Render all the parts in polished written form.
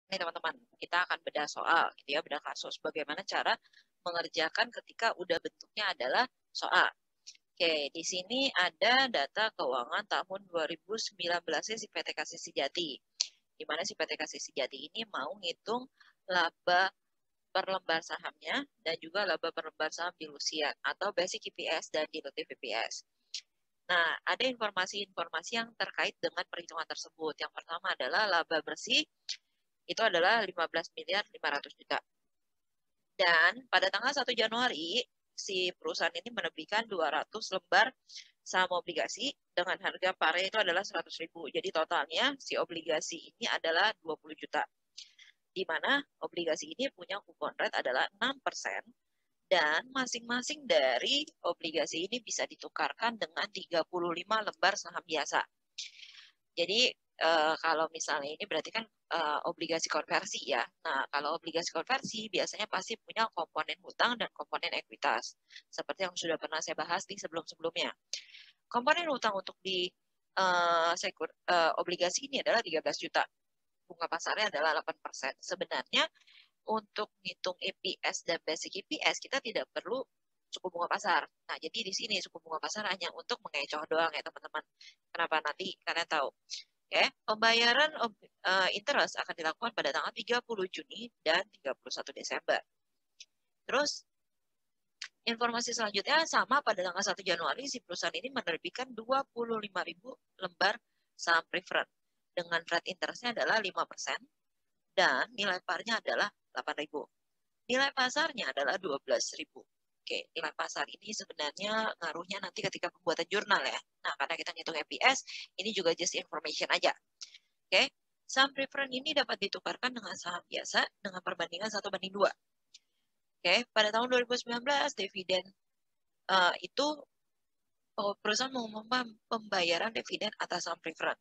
Nih teman-teman, kita akan bedah soal, gitu ya, bedah kasus. Bagaimana cara mengerjakan ketika udah bentuknya adalah soal. Oke, di sini ada data keuangan tahun 2019 si PT Kasih Sejati. Di mana si PT Kasih Sejati ini mau ngitung laba per lembar sahamnya dan juga laba per lembar saham dilusian atau basic EPS dan dilutive EPS. Nah, ada informasi-informasi yang terkait dengan perhitungan tersebut. Yang pertama adalah laba bersih itu adalah 15 miliar 500 juta. Dan pada tanggal 1 Januari, si perusahaan ini menerbitkan 200 lembar saham obligasi dengan harga pare itu adalah 100.000. Jadi totalnya si obligasi ini adalah 20 juta. Di mana obligasi ini punya kupon rate adalah 6%. Dan masing-masing dari obligasi ini bisa ditukarkan dengan 35 lembar saham biasa. Jadi kalau misalnya ini berarti kan obligasi konversi ya. Nah, kalau obligasi konversi biasanya pasti punya komponen hutang dan komponen ekuitas. Seperti yang sudah pernah saya bahas di sebelum-sebelumnya. Komponen hutang untuk di obligasi ini adalah 13 juta. Bunga pasarnya adalah 8%. Sebenarnya untuk menghitung EPS dan basic EPS kita tidak perlu suku bunga pasar. Nah, jadi di sini suku bunga pasar hanya untuk mengecoh doang ya teman-teman. Kenapa nanti kalian tahu? Oke, pembayaran interest akan dilakukan pada tanggal 30 Juni dan 31 Desember. Terus, informasi selanjutnya sama pada tanggal 1 Januari, si perusahaan ini menerbitkan 25.000 lembar saham preferred. Dengan rate interestnya adalah 5% dan nilai parnya adalah 8.000. Nilai pasarnya adalah 12.000. Oke, nilai pasar ini sebenarnya ngaruhnya nanti ketika pembuatan jurnal ya. Nah, karena kita ngitung EPS, ini juga just information aja. Oke, saham preferred ini dapat ditukarkan dengan saham biasa dengan perbandingan 1:2. Oke, pada tahun 2019 dividen itu perusahaan mengumumkan pembayaran dividen atas saham preferred.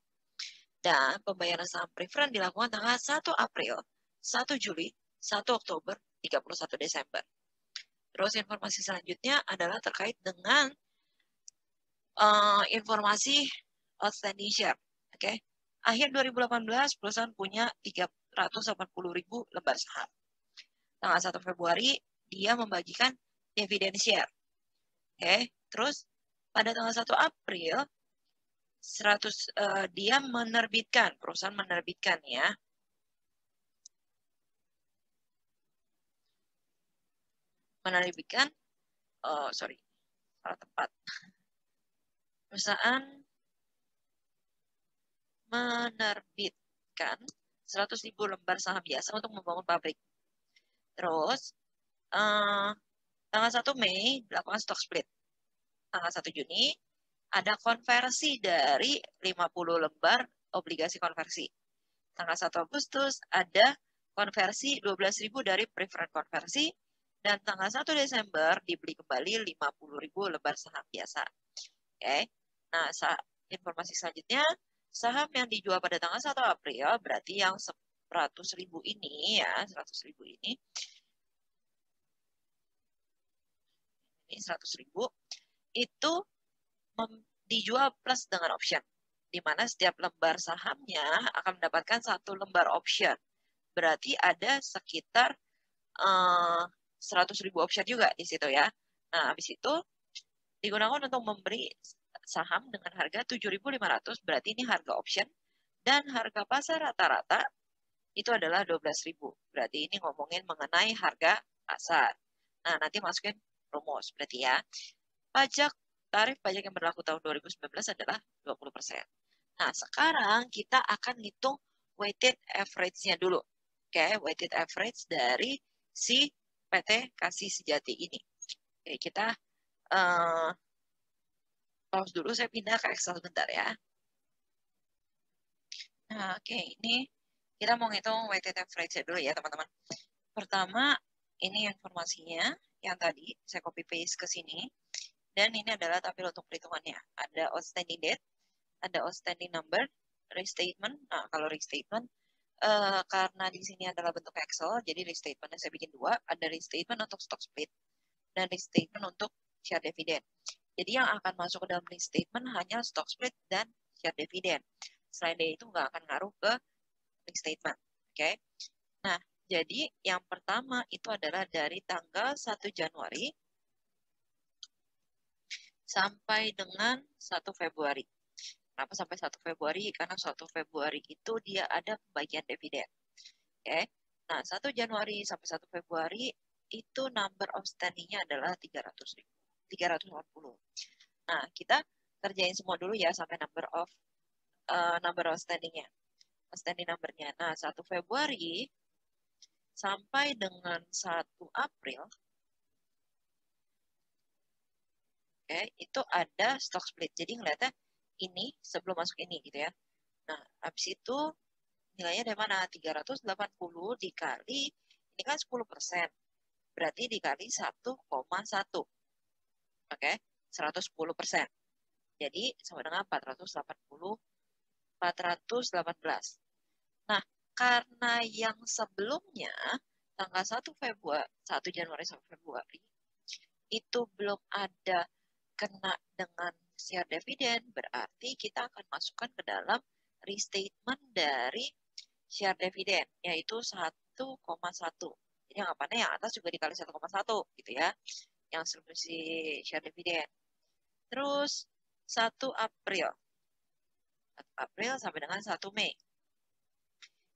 Dan pembayaran saham preferred dilakukan tanggal 1 April, 1 Juli, 1 Oktober, 31 Desember. Terus informasi selanjutnya adalah terkait dengan informasi outstanding share. Oke. Akhir 2018 perusahaan punya 380.000 lembar saham. Tanggal 1 Februari dia membagikan dividen share. Oke. Terus pada tanggal 1 April dia menerbitkan, perusahaan menerbitkan ya. Menerbitkan salah tempat. Perusahaan menerbitkan 100.000 lembar saham biasa untuk membangun pabrik. Terus, tanggal 1 Mei dilakukan stock split. Tanggal 1 Juni ada konversi dari 50 lembar obligasi konversi. Tanggal 1 Agustus ada konversi 12.000 dari preferred konversi. Dan tanggal 1 Desember dibeli kembali 50.000 lembar saham biasa. Oke. Nah, informasi selanjutnya, saham yang dijual pada tanggal 1 April, berarti yang 100.000 ini ya, 100.000 ini 100.000 itu dijual plus dengan option, di mana setiap lembar sahamnya akan mendapatkan 1 lembar option. Berarti ada sekitar 100.000 option juga di situ ya. Nah, habis itu digunakan untuk memberi saham dengan harga 7.500, berarti ini harga option, dan harga pasar rata-rata itu adalah 12.000. Berarti ini ngomongin mengenai harga pasar. Nah, nanti masukin rumus berarti ya. Tarif pajak yang berlaku tahun 2019 adalah 20%. Nah, sekarang kita akan hitung weighted average-nya dulu. Oke, weighted average dari si PT Kasih Sejati ini. Oke, kita pause dulu, saya pindah ke Excel sebentar ya. Nah, oke, ini kita mau ngitung weighted average dulu ya, teman-teman. Pertama, ini informasinya yang tadi saya copy paste ke sini. Dan ini adalah tabel untuk perhitungannya. Ada outstanding debt, ada outstanding number, restatement. Nah, kalau restatement, karena di sini adalah bentuk Excel, jadi restatementnya saya bikin 2. Ada restatement untuk stock split dan restatement untuk share dividend. Jadi yang akan masuk ke dalam restatement hanya stock split dan share dividend. Selain dari itu nggak akan ngaruh ke restatement. Oke. Jadi yang pertama itu adalah dari tanggal 1 Januari sampai dengan 1 Februari. Kenapa sampai 1 Februari? Karena 1 Februari itu dia ada pembagian dividen. Oke. Nah, 1 Januari sampai 1 Februari itu number outstanding-nya adalah 380. Nah, kita kerjain semua dulu ya sampai number outstanding-nya. Outstanding number-nya. Nah, 1 Februari sampai dengan 1 April oke, itu ada stock split. Jadi ngeliatnya ini sebelum masuk ini gitu ya. Nah, habis itu nilainya dari mana? 380 dikali, ini kan 10%. Berarti dikali 1,1. Oke, 110%. Jadi sama dengan 418. Nah, karena yang sebelumnya tanggal 1 Januari sampai Februari itu belum ada kena dengan share dividen, berarti kita akan masukkan ke dalam restatement dari share dividen, yaitu 1,1. Jadi yang apa yang atas juga dikali 1,1 gitu ya, yang distribusi share dividen. Terus 1 April. 1 April sampai dengan 1 Mei.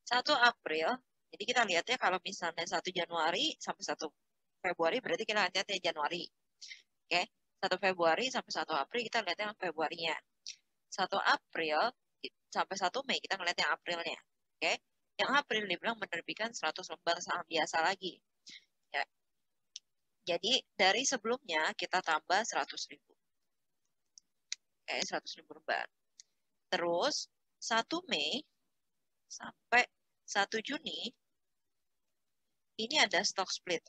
1 April, jadi kita lihat ya kalau misalnya 1 Januari sampai 1 Februari, berarti kita lihat ya Januari. Oke, 1 Februari sampai 1 April kita lihat yang Februarinya. 1 April sampai 1 Mei kita ngeliat yang Aprilnya. Oke, yang April dibilang menerbitkan 100 lembar saham biasa lagi. Ya. Jadi dari sebelumnya kita tambah 100.000. Oke, 100.000 lembar. Terus 1 Mei sampai 1 Juni ini ada stock split.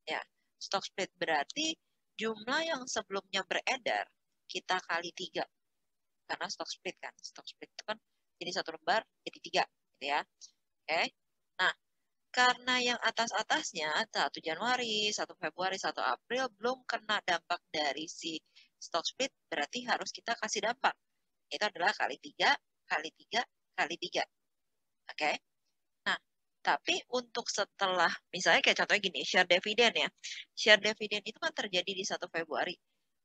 Ya, stock split berarti jumlah yang sebelumnya beredar kita kali 3. Karena stock split kan. Stock split itu kan jadi 1 lembar jadi 3 gitu ya. Oke. Nah, karena yang atas-atasnya 1 Januari, 1 Februari, 1 April belum kena dampak dari si stock split, berarti harus kita kasih dampak. Itu adalah kali 3, kali 3, kali 3. Oke. Nah, tapi untuk setelah, misalnya kayak contohnya gini, share dividen ya. Share dividen itu kan terjadi di 1 Februari.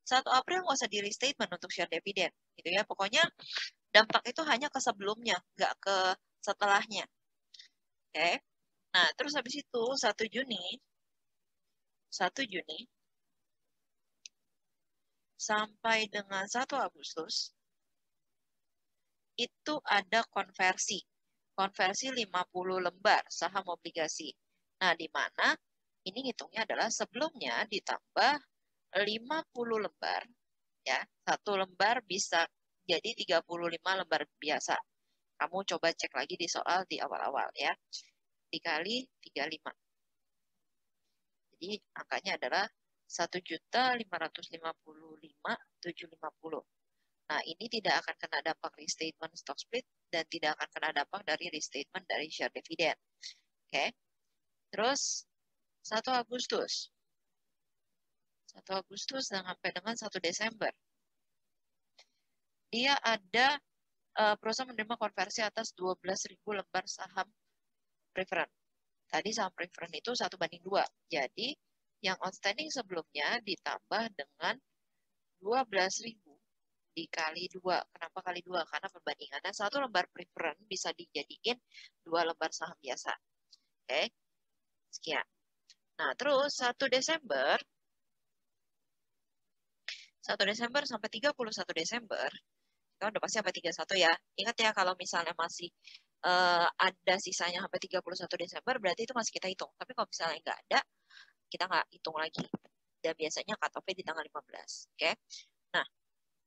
1 April nggak usah di restatement untuk share dividen. Gitu ya. Pokoknya dampak itu hanya ke sebelumnya, nggak ke setelahnya. Oke. Nah, terus habis itu 1 Juni sampai dengan 1 Agustus itu ada konversi. Konversi 50 lembar saham obligasi. Nah, di mana ini ngitungnya adalah sebelumnya ditambah 50 lembar ya. 1 lembar bisa jadi 35 lembar biasa. Kamu coba cek lagi di soal di awal-awal ya. Dikali 35. Jadi angkanya adalah 1.555.750. Nah, ini tidak akan kena dampak restatement stock split dan tidak akan kena dampak dari restatement dari share dividend. Oke. Terus 1 Agustus. 1 Agustus sampai dengan 1 Desember. Dia ada perusahaan menerima konversi atas 12.000 lembar saham preferen. Tadi saham preferen itu 1:2. Jadi yang outstanding sebelumnya ditambah dengan 12.000 dikali 2. Kenapa kali 2? Karena perbandingannya 1 lembar preferen bisa dijadiin 2 lembar saham biasa. Oke. Sekian. Nah, terus 1 Desember sampai 31 Desember, kita udah pasti sampai 31 ya. Ingat ya kalau misalnya masih ada sisanya sampai 31 Desember, berarti itu masih kita hitung. Tapi kalau misalnya nggak ada, kita nggak hitung lagi. Dan biasanya cut-off-nya di tanggal 15. Oke. Nah,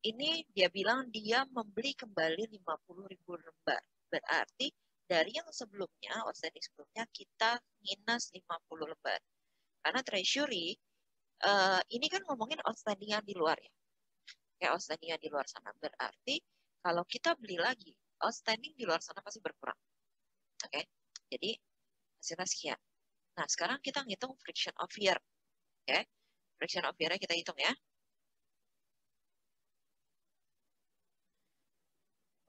ini dia bilang dia membeli kembali 50.000 lembar. Berarti dari yang sebelumnya, outstanding sebelumnya, kita minus 50 lembar. Karena treasury, ini kan ngomongin outstanding yang di luar ya. Kayak outstanding yang di luar sana. Berarti kalau kita beli lagi, outstanding di luar sana pasti berkurang. Oke, jadi hasilnya sekian. Nah, sekarang kita ngitung friction of year. Oke, friction of year-nya kita hitung ya.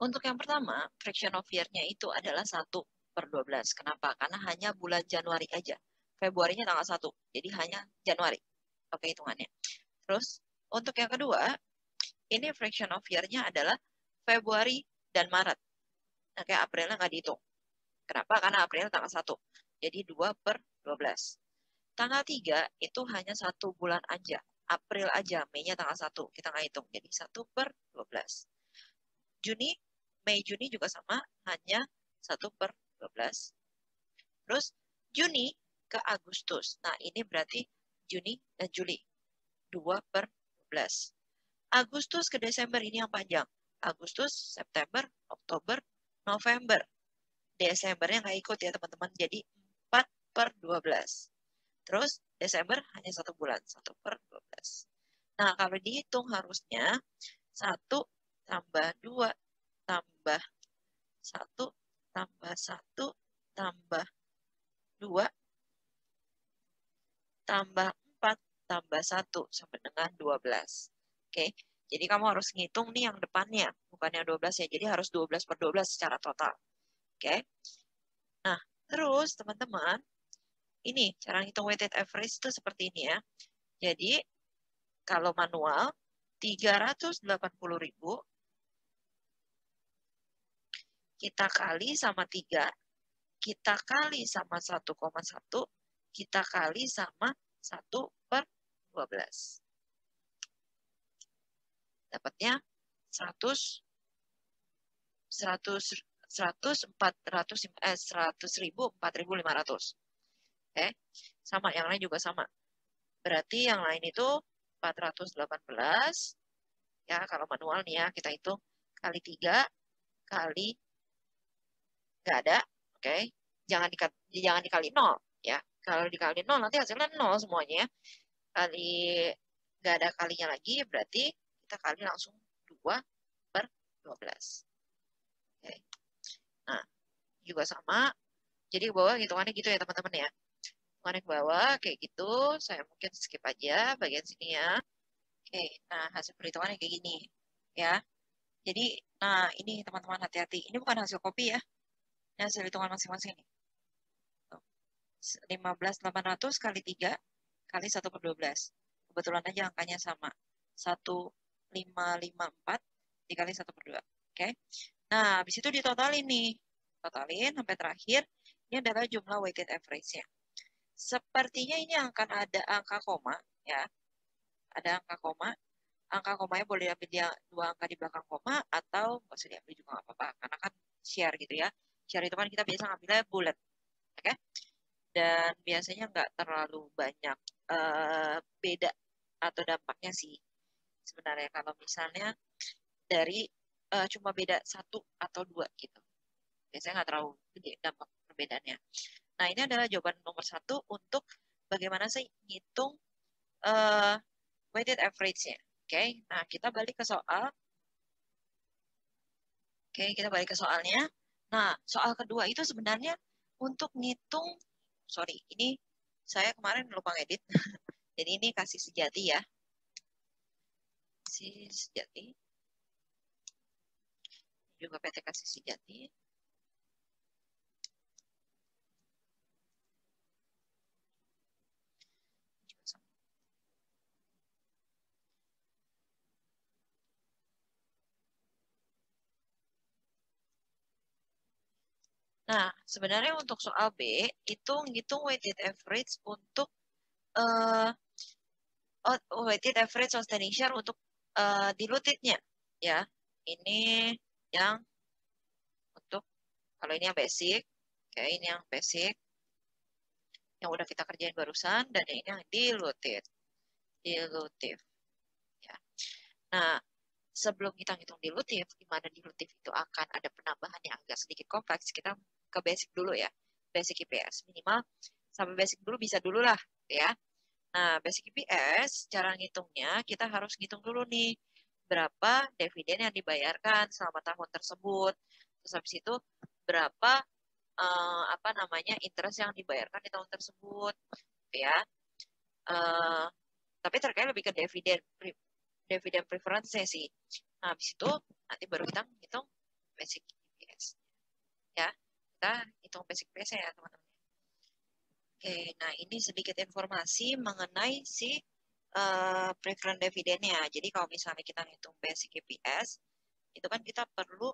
Untuk yang pertama, friction of year-nya itu adalah 1. per 12. Kenapa? Karena hanya bulan Januari aja. Februarinya tanggal 1. Jadi hanya Januari. Oke, hitungannya. Terus, untuk yang kedua, ini fraction of year-nya adalah Februari dan Maret. Nah, kayak Aprilnya nggak dihitung. Kenapa? Karena April tanggal 1. Jadi 2 per 12. Tanggal 3 itu hanya 1 bulan aja. April aja, Mei-nya tanggal 1. Kita nggak hitung. Jadi 1 per 12. Juni, Mei, Juni juga sama. Hanya 1 per 12. Terus Juni ke Agustus. Nah, ini berarti Juni dan Juli. 2 per 12. Agustus ke Desember ini yang panjang. Agustus, September, Oktober, November. Desembernya nggak ikut ya teman-teman. Jadi 4 per 12. Terus Desember hanya 1 bulan. 1 per 12. Nah, kalau dihitung harusnya 1 tambah 2 tambah 1 tambah 1 tambah 2 tambah 4 tambah 1 sama dengan 12. Oke, jadi kamu harus ngitung nih yang depannya, bukan yang 12 ya. Jadi harus 12 per 12 secara total. Oke, nah terus teman-teman, ini cara ngitung weighted average itu seperti ini ya. Jadi kalau manual 380.000 kita kali sama 3, kita kali sama 1,1, kita kali sama 1 per 12. Dapatnya 100.000, 4.500. Oke, sama yang lain juga sama. Berarti yang lain itu 418 ya, kalau manual nih ya kita hitung kali 3 kali nggak ada, oke. Jangan dikali 0 ya. Kalau dikali 0 nanti hasilnya 0 semuanya. Kali nggak ada kalinya lagi berarti kita kali langsung 2 per 12. Oke. Nah, juga sama. Jadi ke bawah hitungannya gitu ya teman-teman ya. Hitungannya ke bawah kayak gitu. Saya mungkin skip aja bagian sini ya. Oke, nah hasil perhitungannya kayak gini ya. Jadi, nah ini teman-teman hati-hati. Ini bukan hasil kopi ya. Ini hasil hitungan masing-masing nih. 15.800 kali 3 kali 1 per 12. Kebetulan aja angkanya sama. 1.554 dikali 1 per 2. Oke. Nah, habis itu ditotalin nih. Totalin sampai terakhir. Ini adalah jumlah weighted average-nya. Sepertinya ini akan ada angka koma. Ya. Ada angka koma. Angka komanya boleh diambil dia 2 angka di belakang koma. Atau nggak usah diambil juga nggak apa-apa. Karena kan share gitu ya. Share itu kan kita biasa ngambilnya bulat. Oke. Dan biasanya nggak terlalu banyak beda atau dampaknya sih. Sebenarnya kalau misalnya dari cuma beda 1 atau 2 gitu. Biasanya nggak terlalu gede dampak perbedaannya. Nah, ini adalah jawaban nomor 1 untuk bagaimana sih ngitung weighted average-nya. Oke, nah kita balik ke soal. Oke, kita balik ke soalnya. Nah, soal kedua itu sebenarnya untuk ngitung, sorry, ini saya kemarin lupa ngedit. Jadi ini kasih sejati ya. Kasih sejati. Juga PT kasih sejati. Nah, sebenarnya untuk soal B, itu ngitung weighted average untuk weighted average sustaining share untuk dilutednya. Ya, ini yang untuk, kalau ini yang basic, oke, ini yang basic, yang udah kita kerjain barusan, dan ini yang diluted. Dilutive. Ya. Nah, sebelum kita ngitung dilutif, di mana dilutif itu akan ada penambahan yang agak sedikit kompleks, kita ke basic dulu ya. Basic IPS. Minimal sampai basic dulu bisa dulu lah ya. Nah, basic IPS, cara ngitungnya kita harus ngitung dulu nih berapa dividen yang dibayarkan selama tahun tersebut. Terus habis itu berapa interest yang dibayarkan di tahun tersebut ya. Tapi terkait lebih ke dividen preference sih. Nah, habis itu nanti baru kita hitung basic EPS. Ya. kita hitung basic EPS ya teman-teman. Oke, nah ini sedikit informasi mengenai si preferred dividennya. Jadi kalau misalnya kita ngitung basic EPS, itu kan kita perlu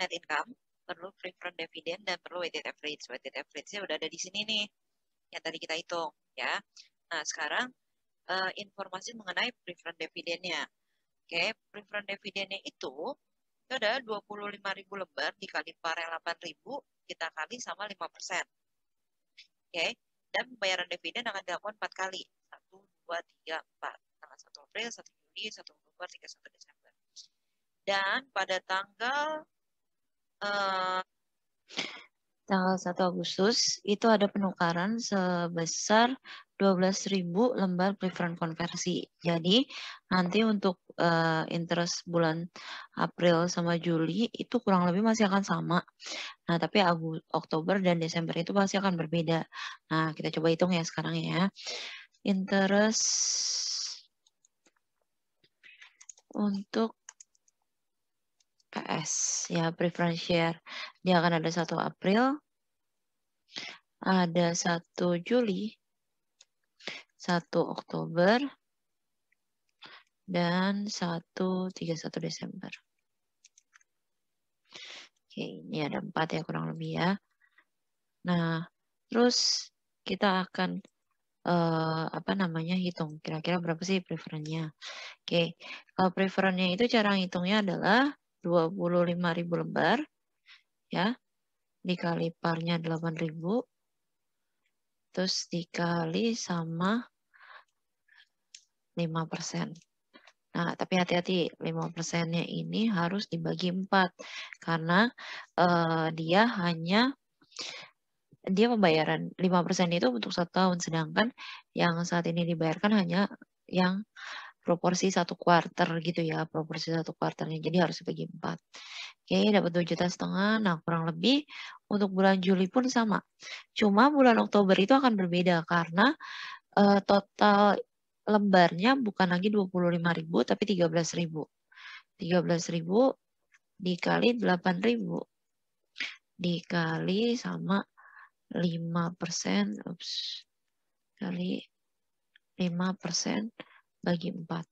net income, perlu preferred dividend, dan perlu weighted average. Weighted average-nya udah ada di sini nih, yang tadi kita hitung ya. Nah sekarang informasi mengenai preferred dividendnya. Oke, preferred dividendnya itu ada 25.000 lembar dikali par yang 8.000, kita kali sama 5%. Oke, dan pembayaran dividen akan dilakukan 4 kali. 1, 2, 3, 4. Tanggal 1 April, 1 Juli, 1 Oktober, 31 Desember. Dan pada tanggal 1 Agustus itu ada penukaran sebesar 12.000 lembar preferred konversi. Jadi nanti untuk interest bulan April sama Juli itu kurang lebih masih akan sama. Nah, tapi Oktober dan Desember itu pasti akan berbeda. Nah, kita coba hitung ya sekarang ya. Interest untuk PS ya, preference share. Dia akan ada 1 April, ada 1 Juli, 1 Oktober, dan 31 Desember. Oke, ini ada 4 ya kurang lebih ya. Nah, terus kita akan hitung kira-kira berapa sih preferennya. Oke, kalau preferennya itu cara ngitungnya adalah 25.000 lembar ya, dikali parnya 8.000, terus dikali sama 5%. Nah, tapi hati-hati, 5%-nya ini harus dibagi 4 karena dia pembayaran 5% itu untuk 1 tahun, sedangkan yang saat ini dibayarkan hanya yang proporsi 1 kuarter gitu ya, proporsi 1 kuarternya, jadi harus dibagi 4. Oke, dapat 2,5 juta. Nah, kurang lebih untuk bulan Juli pun sama. Cuma bulan Oktober itu akan berbeda karena total lembarnya bukan lagi 25.000 tapi 13.000. 13.000 dikali 8.000 dikali sama 5%, kali 5% bagi 4.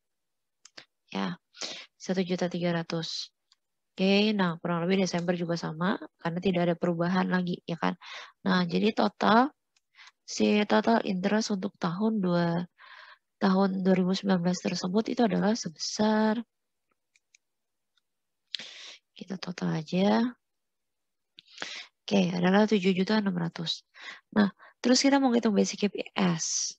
Ya, 1.300.000. Oke, nah kurang lebih Desember juga sama karena tidak ada perubahan lagi ya kan. Nah, jadi total interest untuk tahun 2019 tersebut itu adalah sebesar, kita total aja. Oke, adalah 7.600.000. Nah, terus kita mau ngitung basic EPS.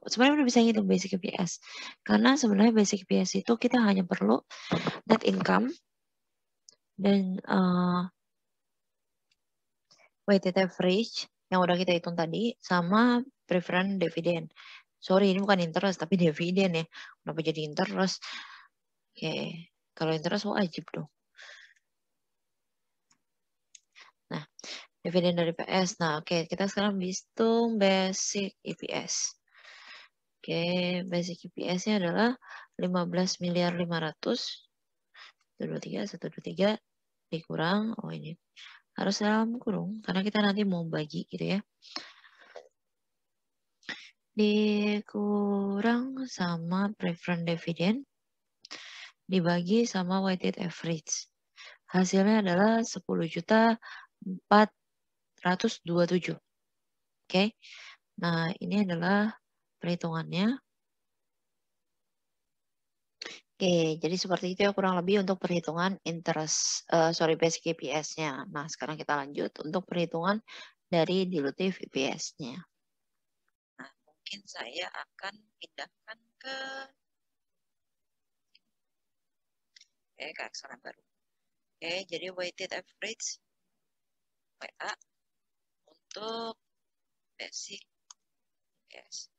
Sebenarnya udah bisa ngitung basic EPS. Karena sebenarnya basic EPS itu kita hanya perlu net income dan weighted average yang udah kita hitung tadi sama preferred dividend. Sorry, ini bukan interest tapi dividen ya. Kenapa jadi interest? Oke, kalau interest wajib dong. Nah, dividen dari PS. Nah, oke, kita sekarang hitung basic EPS. Oke, basic EPS-nya adalah 15.500.000. 123 dikurang, oh ini harus dalam kurung karena kita nanti mau bagi gitu ya. Dikurang sama preferred dividend dibagi sama weighted average. Hasilnya adalah 10.427. Oke. Nah, ini adalah perhitungannya. Oke, jadi seperti itu ya kurang lebih untuk perhitungan basic EPS-nya. Nah, sekarang kita lanjut untuk perhitungan dari dilutive EPS-nya. Nah, mungkin saya akan pindahkan ke Excel yang baru. Oke, jadi weighted average WA untuk basic EPS.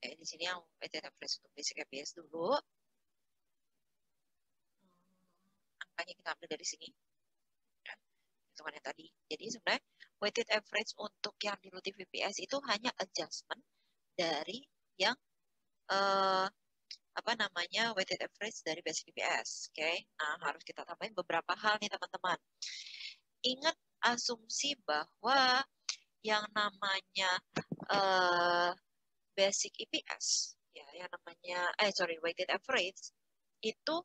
Di sini yang weighted average untuk basic EPS dulu. Angkanya kita ambil dari sini. Ya, hitungannya tadi. Jadi sebenarnya weighted average untuk yang dilutive EPS itu hanya adjustment dari yang weighted average dari basic EPS. Oke. Nah, harus kita tambahin beberapa hal nih teman-teman. ingat asumsi bahwa yang namanya basic EPS, ya, yang namanya, weighted average, itu,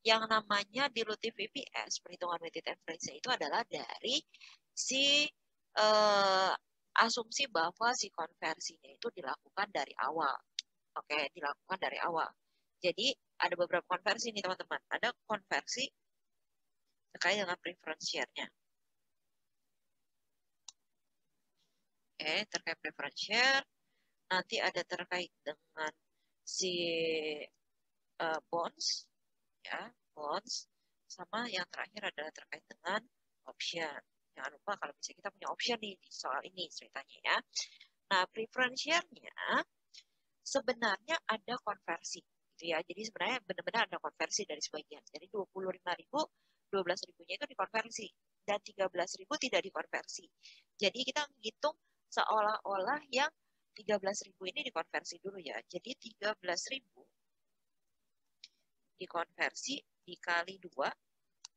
yang namanya dilutive EPS, perhitungan weighted average itu adalah dari si asumsi bahwa si konversinya itu dilakukan dari awal. Oke, dilakukan dari awal. Jadi ada beberapa konversi nih teman-teman. Ada konversi terkait dengan preference share-nya. Oke, terkait preference share. Nanti ada terkait dengan si bonds, ya, bonds. Sama yang terakhir adalah terkait dengan option. Jangan lupa kalau bisa kita punya option nih di soal ini ceritanya ya. Nah, preference share-nya sebenarnya ada konversi gitu ya. Jadi sebenarnya benar-benar ada konversi dari sebagian. Jadi 25.000, 12.000-nya itu dikonversi dan 13.000 tidak dikonversi. Jadi kita hitung seolah-olah yang 13.000 ini dikonversi dulu ya. Jadi 13.000 dikonversi dikali 2.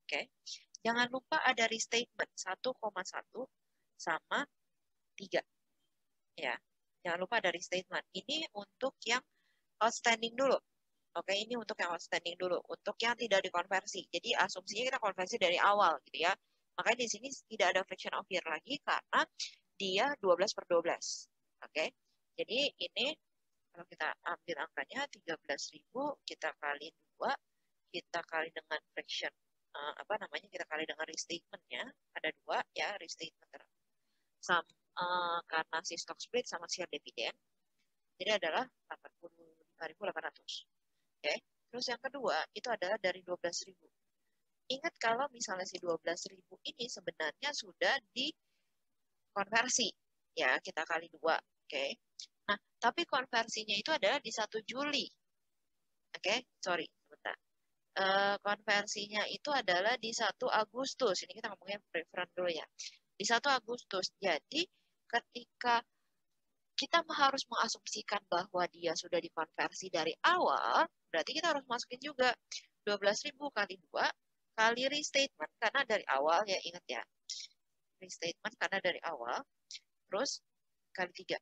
Oke. Jangan lupa ada restatement 1,1 sama 3. Ya. Jangan lupa ada restatement. Ini untuk yang outstanding dulu. Oke, ini untuk yang outstanding dulu. Untuk yang tidak dikonversi. Jadi asumsinya kita konversi dari awal gitu ya. Makanya di sini tidak ada fraction of year lagi karena dia 12/12. Oke. Jadi ini kalau kita ambil angkanya 13.000 kita kali 2, kita kali dengan fraction kita kali dengan restatement-nya, ada 2 ya, restatement karena si stock split sama share dividend. Jadi adalah 85.800. Oke. Terus yang kedua itu adalah dari 12.000. Ingat kalau misalnya si 12.000 ini sebenarnya sudah dikonversi. Ya, kita kali 2. Oke. Nah, tapi konversinya itu adalah di 1 Juli. Oke, sorry, sebentar. Konversinya itu adalah di 1 Agustus. Ini kita ngomongin preference dulu ya. Di 1 Agustus. Jadi, ketika kita harus mengasumsikan bahwa dia sudah dikonversi dari awal, berarti kita harus masukin juga 12.000 kali 2 kali restatement, karena dari awal ya, ingat ya. Restatement karena dari awal, terus kali 3.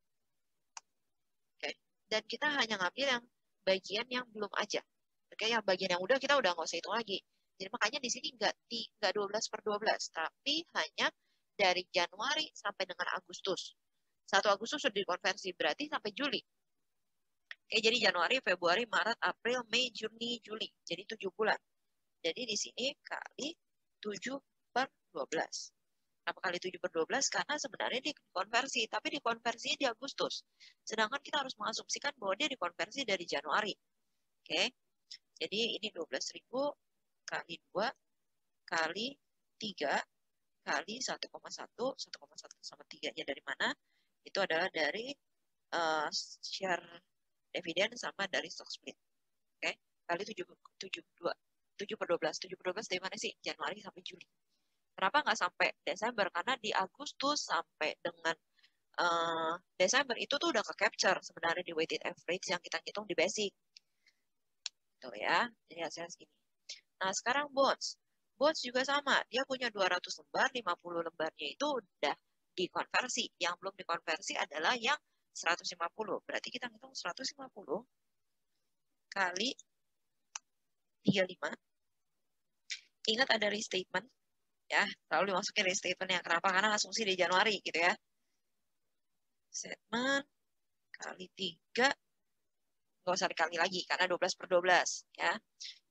Oke. Dan kita hanya ngambil yang bagian yang belum aja. Oke, yang bagian yang udah kita udah nggak usah hitung lagi. Jadi makanya di sini nggak 12/12, tapi hanya dari Januari sampai dengan Agustus. 1 Agustus sudah dikonversi, berarti sampai Juli. Oke, jadi Januari, Februari, Maret, April, Mei, Juni, Juli. Jadi 7 bulan. Jadi di sini kali 7/12. Kenapa kali 7/12? Karena sebenarnya dikonversi, tapi dikonversinya di Agustus. Sedangkan kita harus mengasumsikan bahwa dia dikonversi dari Januari. Oke, jadi ini 12.000 kali 2 kali 3 kali 1,1. 1,1 sama 3-nya dari mana? Itu adalah dari share dividen sama dari stock split. Oke, kali 7/12. 7/12 dari mana sih? Januari sampai Juli. Kenapa nggak sampai Desember? Karena di Agustus sampai dengan Desember itu tuh udah ke-capture sebenarnya di weighted average yang kita hitung di basic. Tuh ya, jadi hasilnya segini. Nah, sekarang bonds. Bonds juga sama. Dia punya 200 lembar, 50 lembarnya itu udah dikonversi. Yang belum dikonversi adalah yang 150. Berarti kita hitung 150 kali 35. Ingat ada restatement. Ya, selalu dimasukin restatement yang kenapa? Karena asumsi di Januari gitu ya. Statement kali 3. Nggak usah dikali lagi karena 12/12 ya.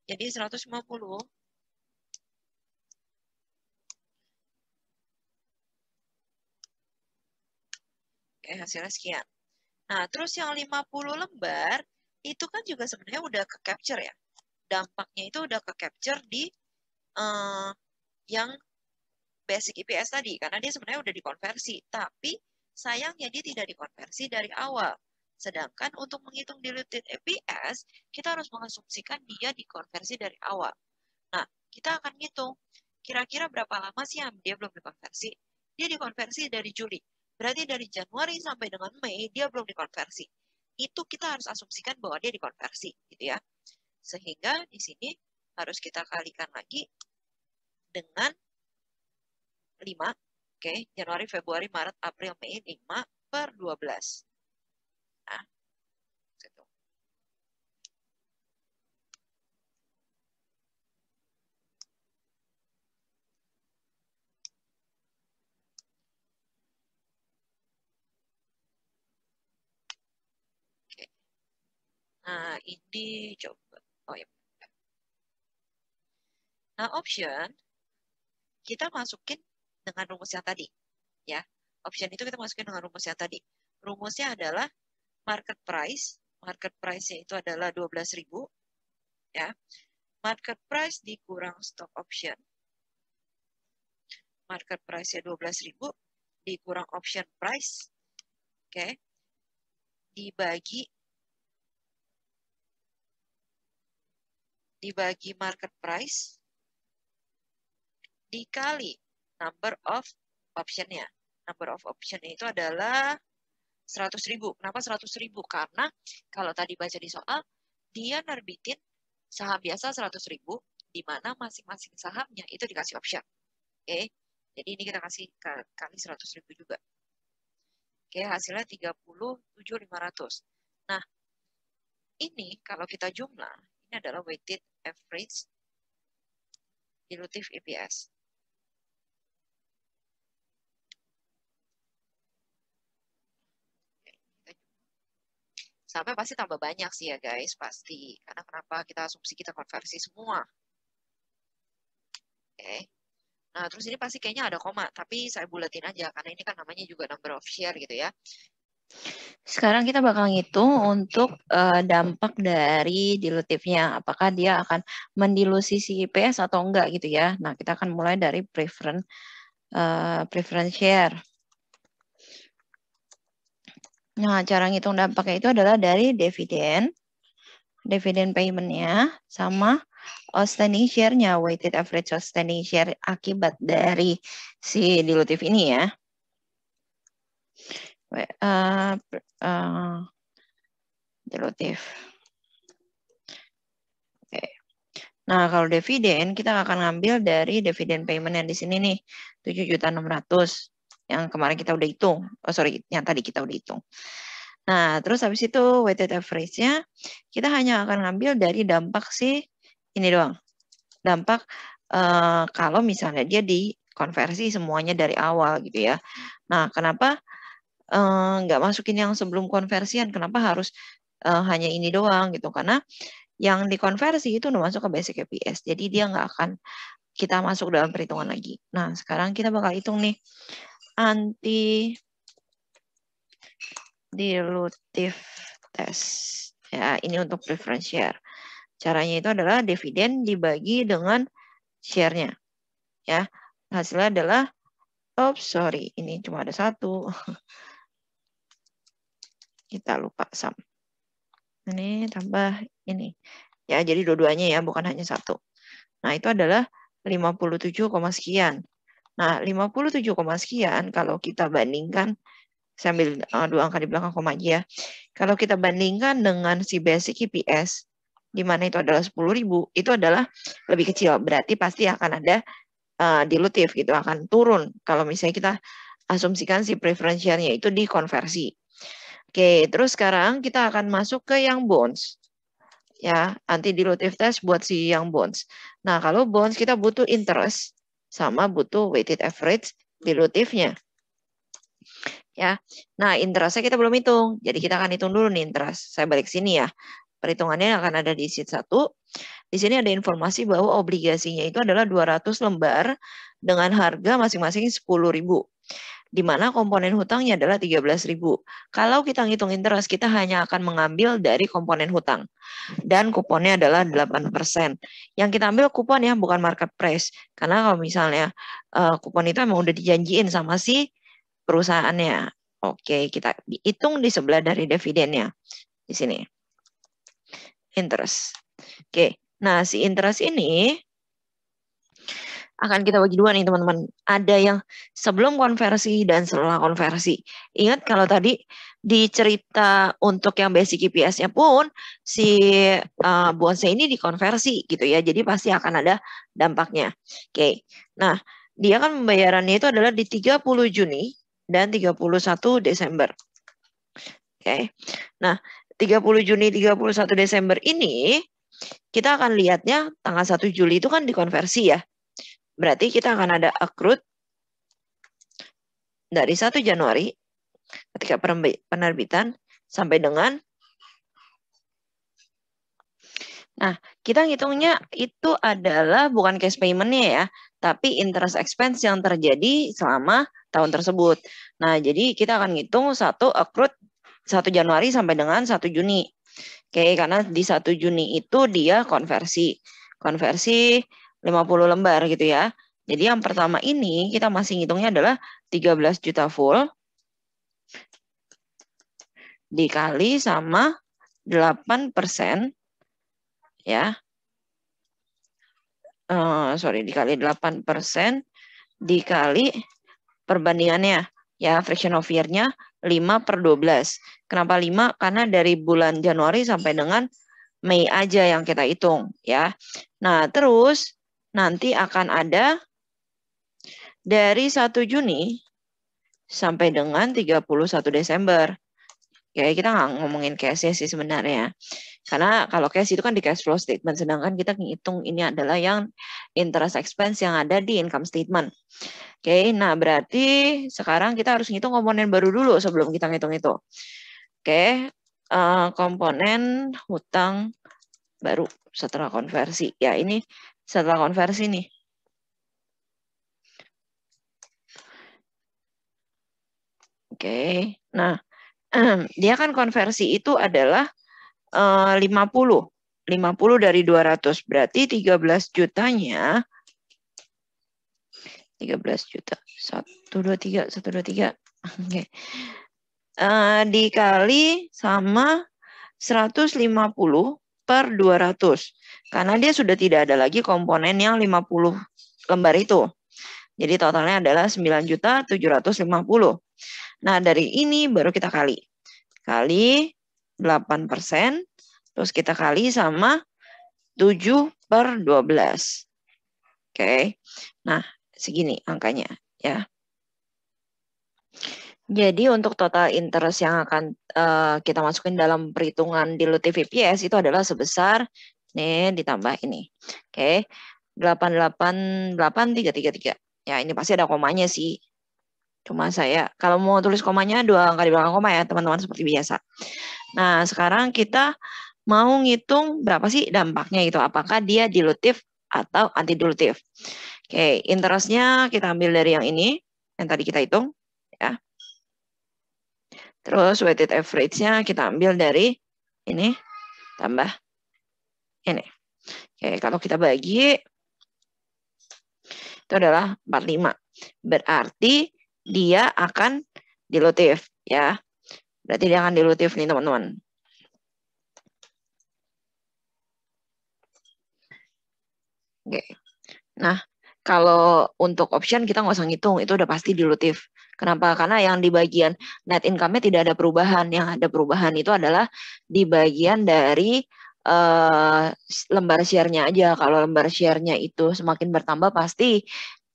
Jadi 150 oke, hasilnya sekian. Nah, terus yang 50 lembar itu kan juga sebenarnya udah ke-capture ya. Dampaknya itu udah ke-capture di yang basic EPS tadi karena dia sebenarnya udah dikonversi, tapi sayangnya dia tidak dikonversi dari awal. Sedangkan untuk menghitung diluted EPS, kita harus mengasumsikan dia dikonversi dari awal. Nah, kita akan hitung kira-kira berapa lama sih yang dia belum dikonversi? Dia dikonversi dari Juli. Berarti dari Januari sampai dengan Mei dia belum dikonversi. Itu kita harus asumsikan bahwa dia dikonversi, gitu ya. Sehingga di sini harus kita kalikan lagi dengan 5. Oke, Januari, Februari, Maret, April, Mei 5/12. Nah, gitu. Oke. Nah, ini coba. Oh ya. Nah, option kita masukin dengan rumus yang tadi, ya. Option itu kita masukin dengan rumus yang tadi. Rumusnya adalah market price. Market price-nya itu adalah 12.000, ya. Market price dikurang stock option. Market price-nya 12.000 dikurang option price. Oke. Dibagi market price dikali number of option-nya. Number of option itu adalah 100.000. Kenapa 100.000? Karena kalau tadi baca di soal, dia nerbitin saham biasa 100.000, di mana masing-masing sahamnya itu dikasih option. Oke, jadi ini kita kasih kali 100.000 juga. Oke, hasilnya 37.500. Nah, ini kalau kita jumlah, ini adalah weighted average dilutive EPS. Sampai pasti tambah banyak sih ya guys, pasti. Karena kenapa kita asumsi kita konversi semua. Oke. Nah, terus ini pasti kayaknya ada koma, tapi saya bulatin aja karena ini kan namanya juga number of share gitu ya. Sekarang kita bakal ngitung untuk dampak dari dilutifnya. Apakah dia akan mendilusi si IPS atau enggak gitu ya. Nah, kita akan mulai dari preference share. Nah, cara ngitung dampaknya itu adalah dari dividen payment-nya, sama outstanding share-nya, weighted average outstanding share akibat dari si dilutif ini ya. Dilutif. Oke. Nah, kalau dividen, kita akan ngambil dari dividen payment yang di sini nih, 7.600.000 yang kemarin kita udah hitung. Oh, sorry, yang tadi kita udah hitung. Nah, terus habis itu weighted average-nya kita hanya akan ngambil dari dampak si ini doang. Dampak kalau misalnya dia dikonversi semuanya dari awal gitu ya. Nah, kenapa nggak masukin yang sebelum konversian? Kenapa harus hanya ini doang gitu? Karena yang dikonversi itu udah masuk ke basic EPS. Jadi dia nggak akan kita masuk dalam perhitungan lagi. Nah, sekarang kita bakal hitung nih anti dilutive test. Ya, ini untuk preference share. Caranya itu adalah dividen dibagi dengan share-nya. Ya, hasilnya adalah, sorry, ini cuma ada satu. Kita lupa sum. Ini tambah ini. Ya, jadi dua-duanya ya, bukan hanya satu. Nah, itu adalah 57, sekian. Nah, 57, sekian kalau kita bandingkan, saya ambil dua angka di belakang koma aja ya. Kalau kita bandingkan dengan si basic EPS, di mana itu adalah 10.000, itu adalah lebih kecil. Berarti pasti akan ada dilutif gitu, akan turun. Kalau misalnya kita asumsikan si preference share-nya itu dikonversi. Oke, terus sekarang kita akan masuk ke yang bonds. Ya, anti dilutive test buat si yang bonds. Nah, kalau bonds kita butuh interest sama butuh weighted average dilutifnya. Ya. Nah, interestnya kita belum hitung. Jadi kita akan hitung dulu nih interest. Saya balik sini ya. Perhitungannya akan ada di sheet 1. Di sini ada informasi bahwa obligasinya itu adalah 200 lembar dengan harga masing-masing 10.000. Di mana komponen hutangnya adalah 13.000. Kalau kita ngitung interest, kita hanya akan mengambil dari komponen hutang. Dan kuponnya adalah 8%. Yang kita ambil kupon ya, bukan market price. Karena kalau misalnya kupon itu emang udah dijanjiin sama si perusahaannya. Oke, kita hitung di sebelah dari dividennya. Di sini. Interest. Oke, nah si interest ini akan kita bagi dua nih teman-teman. Ada yang sebelum konversi dan setelah konversi. Ingat kalau tadi di cerita untuk yang basic EPS-nya pun si bondsnya ini dikonversi gitu ya. Jadi pasti akan ada dampaknya. Oke, nah dia kan pembayarannya itu adalah di 30 Juni dan 31 Desember. Oke. Nah, 30 Juni 31 Desember ini kita akan lihatnya tanggal 1 Juli itu kan dikonversi ya. Berarti kita akan ada accrued dari 1 Januari ketika penerbitan sampai dengan, nah kita ngitungnya itu adalah bukan cash payment-nya ya, tapi interest expense yang terjadi selama tahun tersebut. Nah jadi kita akan ngitung satu accrued 1 Januari sampai dengan 1 Juni. Oke, karena di 1 Juni itu dia konversi 50 lembar gitu ya. Jadi yang pertama ini kita masih ngitungnya adalah 13 juta full dikali sama 8% ya. Dikali 8% dikali perbandingannya ya, fraction of year-nya 5/12. Kenapa 5? Karena dari bulan Januari sampai dengan Mei aja yang kita hitung ya. Nah, terus nanti akan ada dari 1 Juni sampai dengan 31 Desember. Ya, kita nggak ngomongin cash sih sebenarnya. Karena kalau cash itu kan di cash flow statement, sedangkan kita ngitung ini adalah yang interest expense yang ada di income statement. Oke, nah berarti sekarang kita harus ngitung komponen baru dulu sebelum kita ngitung itu. Oke, komponen hutang baru setelah konversi. Ya, ini setelah konversi nih. Oke, nah dia kan konversi itu adalah 50 dari 200, berarti 13 jutanya 13 juta 123 oke. Dikali sama 150 per 200 karena dia sudah tidak ada lagi komponen yang 50 lembar itu. Jadi totalnya adalah 9.750. Nah, dari ini baru kita kali 8%, terus kita kali sama 7/12. Oke. Nah, segini angkanya ya. Jadi untuk total interest yang akan kita masukin dalam perhitungan dilutive EPS itu adalah sebesar nih ditambah ini. Oke. 888.333. Ya, ini pasti ada komanya sih. Cuma saya kalau mau tulis komanya 2 angka di belakang koma ya, teman-teman, seperti biasa. Nah, sekarang kita mau ngitung berapa sih dampaknya itu. Apakah dia dilutive atau anti dilutive. Oke, interestnya kita ambil dari yang ini, yang tadi kita hitung. Ya. Terus weighted average-nya kita ambil dari ini, tambah ini. Oke, kalau kita bagi, itu adalah 45. Berarti dia akan dilutive. Ya. Berarti dia akan dilutive nih, teman-teman. Oke. Nah, kalau untuk option kita nggak usah ngitung, itu udah pasti dilutive. Kenapa? Karena yang di bagian net income-nya tidak ada perubahan. Yang ada perubahan itu adalah di bagian dari lembar share-nya aja. Kalau lembar share-nya itu semakin bertambah pasti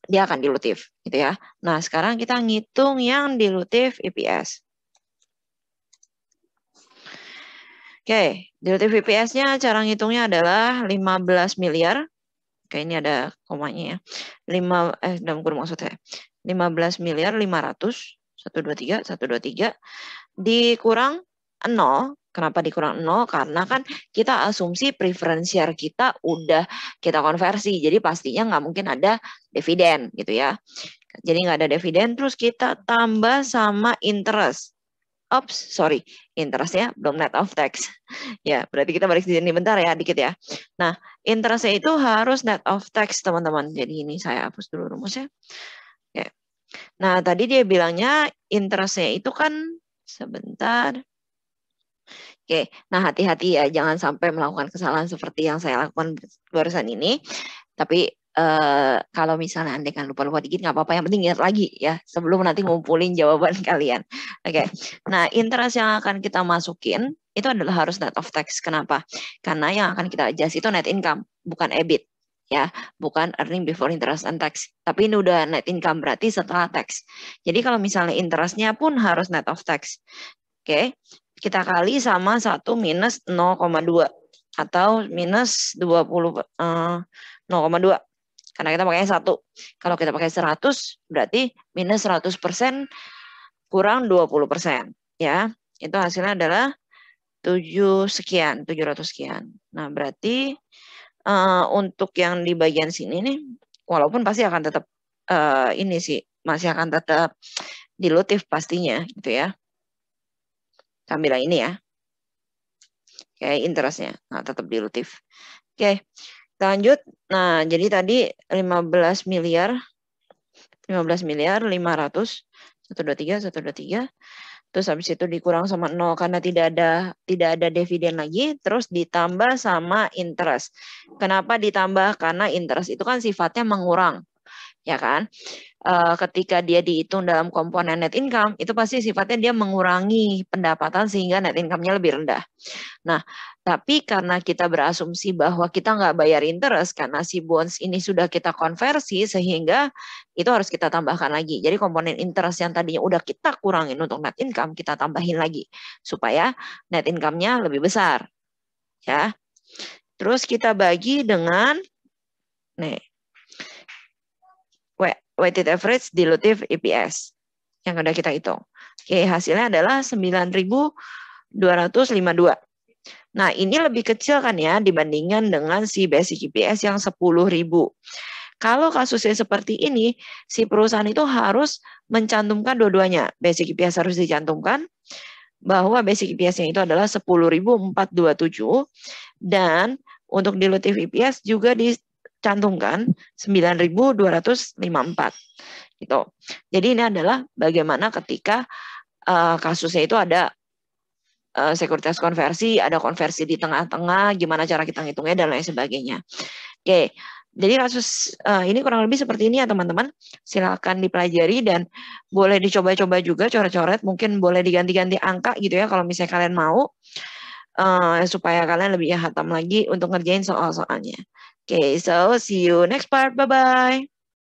dia akan dilutive, gitu ya. Nah, sekarang kita ngitung yang dilutive EPS. Oke, dilutive EPS-nya cara ngitungnya adalah 15 miliar. Oke, ini ada komanya ya. 5 dalam kurung maksud saya. 15 miliar 500 123 dikurang 0. Kenapa dikurang 0? Karena kan kita asumsi preference share kita udah kita konversi. Jadi pastinya nggak mungkin ada dividen gitu ya. Jadi nggak ada dividen, terus kita tambah sama interest. Oops, sorry, interestnya belum net of tax. Ya, berarti kita balik di sini bentar ya, dikit ya. Nah, interestnya itu harus net of tax, teman-teman. Jadi ini saya hapus dulu rumusnya. Ya. Nah, tadi dia bilangnya interestnya itu kan, sebentar. Oke, nah hati-hati ya, jangan sampai melakukan kesalahan seperti yang saya lakukan barusan ini. Tapi kalau misalnya Anda kan lupa-lupa dikit nggak apa-apa, yang penting ingat lagi ya sebelum nanti ngumpulin jawaban kalian. Oke. Nah, interest yang akan kita masukin itu adalah harus net of tax. Kenapa? Karena yang akan kita adjust itu net income, bukan EBIT. ya, bukan earning before interest and tax. Tapi ini udah net income, berarti setelah tax. Jadi kalau misalnya interestnya pun harus net of tax. Oke, kita kali sama 1 minus 0,2 atau minus 0,2. Karena kita pakai 1. Kalau kita pakai 100, berarti minus 100% kurang 20%. Ya, itu hasilnya adalah 700 sekian. Nah, berarti untuk yang di bagian sini nih, walaupun pasti akan tetap ini sih, masih akan tetap dilutif pastinya gitu ya. Ambil yang ini ya. Oke, interestnya. Nah, tetap dilutif. Oke, kita lanjut. Nah, jadi tadi 15 miliar 500, 123. Terus habis itu dikurang sama 0 karena tidak ada dividen lagi, terus ditambah sama interest. Kenapa ditambah? Karena interest itu kan sifatnya mengurang, ya kan? Ketika dia dihitung dalam komponen net income, itu pasti sifatnya dia mengurangi pendapatan sehingga net income-nya lebih rendah. Nah, tapi karena kita berasumsi bahwa kita nggak bayar interest karena si bonds ini sudah kita konversi, sehingga itu harus kita tambahkan lagi. Jadi komponen interest yang tadinya udah kita kurangin untuk net income, kita tambahin lagi supaya net income-nya lebih besar. Ya. Terus kita bagi dengan nih, weighted average dilutive EPS yang udah kita hitung. Oke, hasilnya adalah 9.252. Nah, ini lebih kecil kan ya dibandingkan dengan si basic EPS yang 10.000. Kalau kasusnya seperti ini, si perusahaan itu harus mencantumkan dua-duanya. Basic EPS harus dicantumkan bahwa basic EPS-nya itu adalah 10.427 dan untuk dilutive EPS juga cantumkan 9.254 gitu. Jadi ini adalah bagaimana ketika kasusnya itu ada sekuritas konversi, ada konversi di tengah-tengah, gimana cara kita ngitungnya dan lain sebagainya. Oke, jadi kasus ini kurang lebih seperti ini ya teman-teman. Silakan dipelajari dan boleh dicoba-coba juga coret-coret, mungkin boleh diganti-ganti angka gitu ya kalau misalnya kalian mau. Supaya kalian lebih hatam lagi untuk ngerjain soal-soalnya. Okay, so see you next part. Bye-bye.